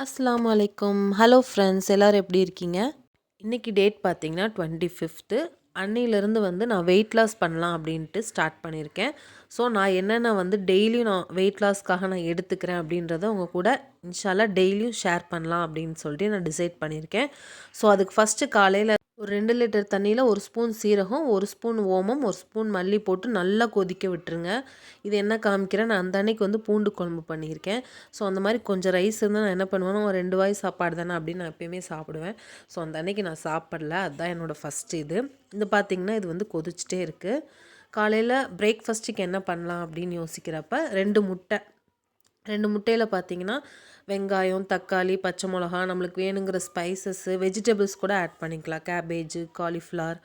அஸ்ஸலாமு அலைக்கும். Hello friends, எல்லோரும் எப்படி இருக்கீங்க? இன்றைக்கி டேட் பார்த்தீங்கன்னா 25th. அன்னையிலேருந்து வந்து நான் வெயிட் லாஸ் பண்ணலாம் அப்படின்ட்டு ஸ்டார்ட் பண்ணியிருக்கேன். ஸோ நான் என்னென்ன வந்து டெய்லியும் நான் வெயிட் லாஸ்க்காக நான் எடுத்துக்கிறேன் அப்படின்றத உங்கள் கூட இன்ஷால்லா டெய்லியும் ஷேர் பண்ணலாம் அப்படின்னு சொல்லிட்டு நான் டிசைட் பண்ணியிருக்கேன். ஸோ அதுக்கு ஃபஸ்ட்டு காலையில் ஒரு 2 லிட்டர் தண்ணியில் 1 ஸ்பூன் சீரகம், 1 ஸ்பூன் ஓமம், 1 ஸ்பூன் மல்லி போட்டு நல்லா கொதிக்க விட்டுருங்க. இது என்ன காமிக்கிறேன், நான் அந்த அன்னைக்கு வந்து பூண்டு குழம்பு பண்ணியிருக்கேன். ஸோ அந்த மாதிரி கொஞ்சம் ரைஸ் இருந்தால் நான் என்ன பண்ணுவேன்னா, ஒரு 2 வாய் சாப்பாடு தானே அப்படின்னு நான் எப்பயுமே சாப்பிடுவேன். ஸோ அந்த அன்னைக்கு நான் சாப்பிடல. அதுதான் என்னோடய ஃபஸ்ட்டு இது பார்த்திங்கன்னா இது வந்து கொதிச்சிட்டே இருக்குது. காலையில் பிரேக்ஃபாஸ்ட்டுக்கு என்ன பண்ணலாம் அப்படின்னு யோசிக்கிறப்ப 2 முட்டையில் பார்த்தீங்கன்னா வெங்காயம், தக்காளி, பச்சை மிளகா, நம்மளுக்கு வேணுங்கிற ஸ்பைசஸ்ஸு, வெஜிடபிள்ஸ் கூட ஆட் பண்ணிக்கலாம். கேபேஜு, காலிஃப்ளவர்,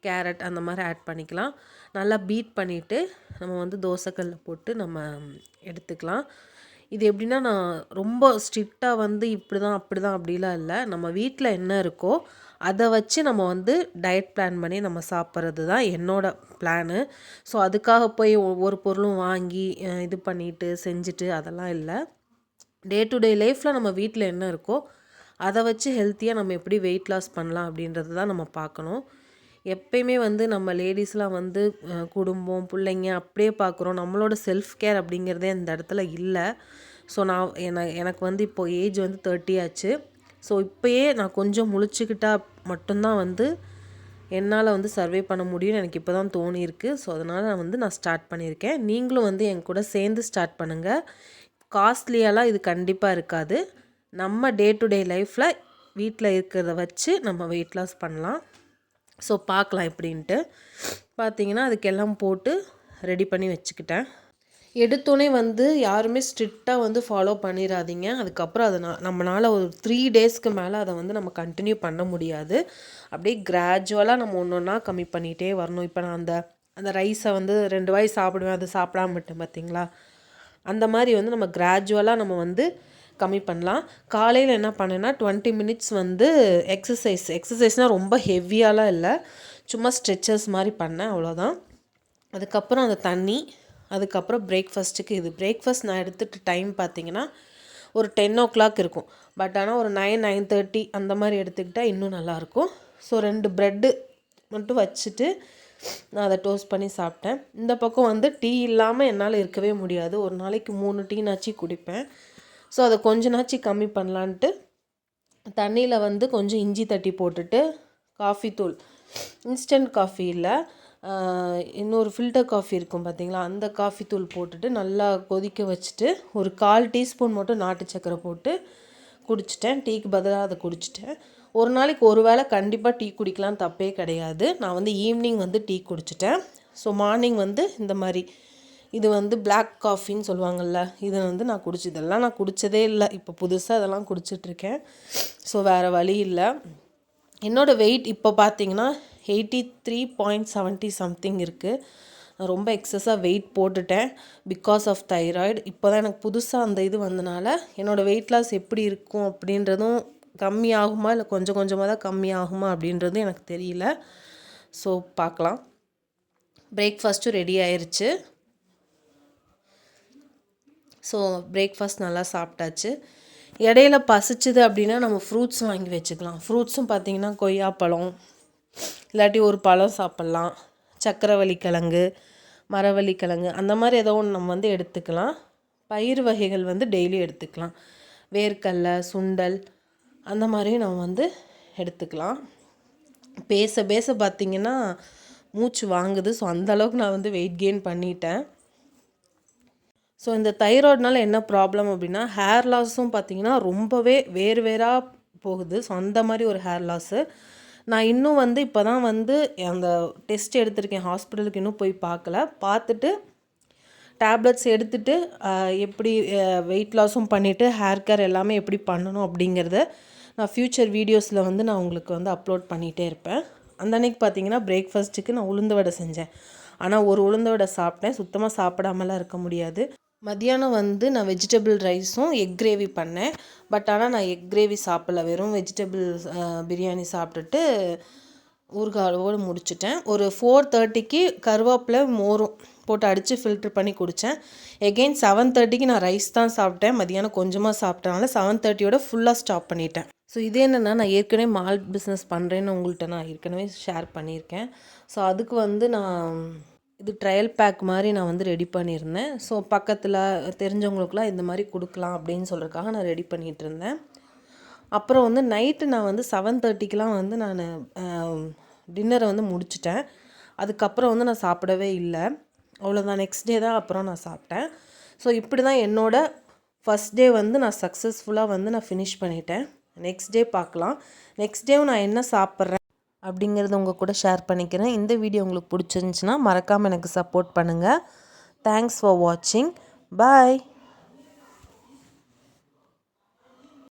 கேரட் அந்த மாதிரி ஆட் பண்ணிக்கலாம். நல்லா பீட் பண்ணிவிட்டு நம்ம வந்து தோசைக்கல்ல போட்டு நம்ம எடுத்துக்கலாம். இது எப்படின்னா, நான் ரொம்ப ஸ்ட்ரிக்டாக வந்து இப்படி தான் அப்படி தான் அப்படிலாம் இல்லை. நம்ம வீட்டில் என்ன இருக்கோ அதை வச்சு நம்ம வந்து டயட் பிளான் பண்ணி நம்ம சாப்பிட்றது தான் என்னோடய பிளானு. ஸோ அதுக்காக போய் ஒவ்வொரு பொருளும் வாங்கி இது பண்ணிவிட்டு செஞ்சுட்டு அதெல்லாம் இல்லை. டே டு டே லைஃப்பில் நம்ம வீட்டில் என்ன இருக்கோ அதை வச்சு ஹெல்த்தியாக நம்ம எப்படி வெயிட் லாஸ் பண்ணலாம் அப்படின்றது தான் நம்ம பார்க்கணும். எப்பயுமே வந்து நம்ம லேடிஸ்லாம் வந்து குடும்பம், பிள்ளைங்க அப்படியே பார்க்குறோம். நம்மளோட செல்ஃப் கேர் அப்படிங்கிறதே இந்த இடத்துல இல்லை. ஸோ எனக்கு வந்து இப்போது ஏஜ் வந்து 30 ஆச்சு. ஸோ இப்போயே நான் கொஞ்சம் முழிச்சுக்கிட்டா மட்டும்தான் வந்து என்னால் வந்து சர்வே பண்ண முடியும்னு எனக்கு இப்போ தான் தோணியிருக்கு. ஸோ அதனால் நான் ஸ்டார்ட் பண்ணியிருக்கேன். நீங்களும் வந்து என் கூட சேர்ந்து ஸ்டார்ட் பண்ணுங்கள். காஸ்ட்லியெல்லாம் இது கண்டிப்பாக இருக்காது. நம்ம டே டு டே லைஃப்பில் வீட்டில் இருக்கிறத வச்சு நம்ம வெயிட் லாஸ் பண்ணலாம். ஸோ பார்க்கலாம் எப்படின்ட்டு. பார்த்தீங்கன்னா அதுக்கெல்லாம் போட்டு ரெடி பண்ணி வச்சுக்கிட்டேன். எடுத்தோடனே வந்து யாருமே ஸ்ட்ரிக்டாக வந்து ஃபாலோ பண்ணிடாதீங்க. அதுக்கப்புறம் அதை நம்மளால் ஒரு 3 டேஸ்க்கு மேலே அதை வந்து நம்ம கண்டினியூ பண்ண முடியாது. அப்படியே கிராஜுவலாக நம்ம ஒன்று ஒன்றா கம்மி பண்ணிகிட்டே வரணும். இப்போ நான் அந்த ரைஸை வந்து 2 வாய் சாப்பிடுவேன், அதை சாப்பிடாம விட்டேன் பார்த்தீங்களா? அந்த மாதிரி வந்து நம்ம கிராஜுவலாக நம்ம வந்து கம்மி பண்ணலாம். காலையில் என்ன பண்ணேன்னா 20 மினிட்ஸ் வந்து எக்ஸசைஸ்னால் ரொம்ப ஹெவியாலாம் இல்லை, சும்மா ஸ்ட்ரெச்சர்ஸ் மாதிரி பண்ணேன், அவ்வளோதான். அதுக்கப்புறம் அந்த தண்ணி, அதுக்கப்புறம் பிரேக்ஃபாஸ்ட்டுக்கு இது பிரேக்ஃபாஸ்ட் நான் எடுத்துகிட்டு டைம் பார்த்திங்கன்னா ஒரு 10 o'clock இருக்கும். பட் ஆனால் ஒரு 9-9:30 அந்த மாதிரி எடுத்துக்கிட்டால் இன்னும் நல்லாயிருக்கும். ஸோ 2 ப்ரெட்டு மட்டும் வச்சுட்டு நான் அதை டோஸ்ட் பண்ணி சாப்பிட்டேன். இந்த பக்கம் வந்து டீ இல்லாமல் என்னால் இருக்கவே முடியாது. ஒரு நாளைக்கு 3 டீனாச்சு குடிப்பேன். ஸோ அதை கொஞ்ச கம்மி பண்ணலான்ட்டு தண்ணியில் வந்து கொஞ்சம் இஞ்சி தட்டி போட்டுட்டு காஃபி தூள், இன்ஸ்டன்ட் காஃபி இல்லை, இன்னொரு ஃபில்டர் காஃபி இருக்கும் பார்த்திங்களா, அந்த காஃபி தூள் போட்டுட்டு நல்லா கொதிக்க வச்சுட்டு ஒரு 1/4 டீஸ்பூன் மட்டும் நாட்டு சக்கரை போட்டு குடிச்சிட்டேன். டீக்கு பதிலாக அதை குடிச்சிட்டேன். ஒரு நாளைக்கு ஒரு வேளை கண்டிப்பாக டீ குடிக்கலாம், தப்பே கிடையாது. நான் வந்து ஈவினிங் வந்து டீ குடிச்சிட்டேன். ஸோ மார்னிங் வந்து இந்த மாதிரி இது வந்து பிளாக் காஃபின்னு சொல்லுவாங்கள்ல, இதை வந்து நான் இதெல்லாம் நான் குடித்ததே இல்லை. இப்போ புதுசாக இதெல்லாம் குடிச்சிட்ருக்கேன். ஸோ வேறு வழி இல்லை. என்னோடய வெயிட் இப்போ பார்த்தீங்கன்னா 83.70 சம்திங் இருக்குது. நான் ரொம்ப எக்ஸஸாக வெயிட் போட்டுட்டேன் பிகாஸ் ஆஃப் தைராய்டு. இப்போ தான் எனக்கு புதுசாக அந்த இது வந்தனால என்னோடய வெயிட் லாஸ் எப்படி இருக்கும் அப்படின்றதும் கம்மியாகுமா இல்லை கொஞ்சம் கொஞ்சமாக தான் கம்மியாகுமா அப்படின்றதும் எனக்கு தெரியல. ஸோ பார்க்கலாம். பிரேக்ஃபாஸ்ட்டும் ரெடி ஆயிடுச்சு. ஸோ பிரேக்ஃபாஸ்ட் நல்லா சாப்பிட்டாச்சு. இடையில பசிச்சுது அப்படின்னா நம்ம ஃப்ரூட்ஸ் வாங்கி வச்சுக்கலாம். ஃப்ரூட்ஸும் பார்த்திங்கன்னா கொய்யாப்பழம், இல்லாட்டி ஒரு பழம் சாப்பிட்லாம், சக்கரவள்ளிக்கிழங்கு, மரவள்ளிக்கிழங்கு அந்த மாதிரி ஏதோ ஒன்று நம்ம வந்து எடுத்துக்கலாம். பயிர் வகைகள் வந்து டெய்லி எடுத்துக்கலாம். வேர்க்கடலை, சுண்டல் அந்த மாதிரியும் நம்ம வந்து எடுத்துக்கலாம். பேச பார்த்திங்கன்னா மூச்சு வாங்குது. ஸோ அந்தளவுக்கு நான் வந்து வெயிட் கெயின் பண்ணிட்டேன். ஸோ இந்த தைராய்டுனால என்ன ப்ராப்ளம் அப்படின்னா, ஹேர் லாஸும் பார்த்திங்கன்னா ரொம்பவே வேறாக போகுது. ஸோ அந்த மாதிரி ஒரு ஹேர் லாஸு. நான் இன்னும் வந்து இப்போ தான் வந்து அந்த டெஸ்ட் எடுத்திருக்கேன். ஹாஸ்பிட்டலுக்கு இன்னும் போய் பார்த்துட்டு டேப்லெட்ஸ் எடுத்துகிட்டு எப்படி வெயிட் லாஸும் பண்ணிவிட்டு ஹேர் கேர் எல்லாமே எப்படி பண்ணணும் அப்படிங்கிறத நான் ஃப்யூச்சர் வீடியோஸில் வந்து நான் உங்களுக்கு வந்து அப்லோட் பண்ணிகிட்டே இருப்பேன். அந்த அன்றைக்கி பார்த்திங்கன்னா பிரேக்ஃபாஸ்ட்டுக்கு நான் உளுந்து வடை செஞ்சேன். ஆனால் ஒரு உளுந்து வடை சாப்பிட்டேன். சுத்தமாக சாப்பிடாமலாம் இருக்க முடியாது. மதியானம் வந்து நான் வெஜிடபிள் ரைஸும் எக் கிரேவி பண்ணேன். பட் ஆனால் நான் எக் கிரேவி சாப்பிடல, வெறும் வெஜிடபிள் பிரியாணி சாப்பிட்டுட்டு ஊறுகாயோடு முடிச்சிட்டேன். ஒரு 4:30க்கு கருவேப்பிலை மோரும் போட்டு அடித்து ஃபில்ட்ரு பண்ணி குடித்தேன். எகெயின் 7:30க்கு நான் ரைஸ் தான் சாப்பிட்டேன். மதியானம் கொஞ்சமாக சாப்பிட்டனால 7:30யோட ஃபுல்லாக ஸ்டாப் பண்ணிட்டேன். ஸோ இது என்னென்னா, நான் ஏற்கனவே மால்ட் பிஸ்னஸ் பண்ணுறேன்னு உங்கள்கிட்ட நான் ஏற்கனவே ஷேர் பண்ணியிருக்கேன். ஸோ அதுக்கு வந்து நான் இது ட்ரையல் பேக் மாதிரி நான் வந்து ரெடி பண்ணியிருந்தேன். ஸோ பக்கத்தில் தெரிஞ்சவங்களுக்குலாம் இந்த மாதிரி கொடுக்கலாம் அப்படின்னு சொல்கிறதுக்காக நான் ரெடி பண்ணிகிட்டு இருந்தேன். அப்புறம் வந்து நைட்டு நான் வந்து 7:30க்கெலாம் வந்து நான் டின்னரை வந்து முடிச்சிட்டேன். அதுக்கப்புறம் வந்து நான் சாப்பிடவே இல்லை. அவ்வளோதான். நெக்ஸ்ட் டே தான் அப்புறம் நான் சாப்பிட்டேன். ஸோ இப்படி தான் என்னோடய ஃபஸ்ட் டே வந்து நான் சக்ஸஸ்ஃபுல்லாக வந்து நான் ஃபினிஷ் பண்ணிட்டேன். நெக்ஸ்ட் டே பார்க்கலாம். நெக்ஸ்ட் டேவும் நான் என்ன சாப்பிட்றேன் அப்படிங்கிறத உங்கள் கூட ஷேர் பண்ணிக்கிறேன். இந்த வீடியோ உங்களுக்கு பிடிச்சிருந்துச்சின்னா மறக்காமல் எனக்கு சப்போர்ட் பண்ணுங்கள். தேங்க்ஸ் ஃபார் வாட்சிங். பாய்.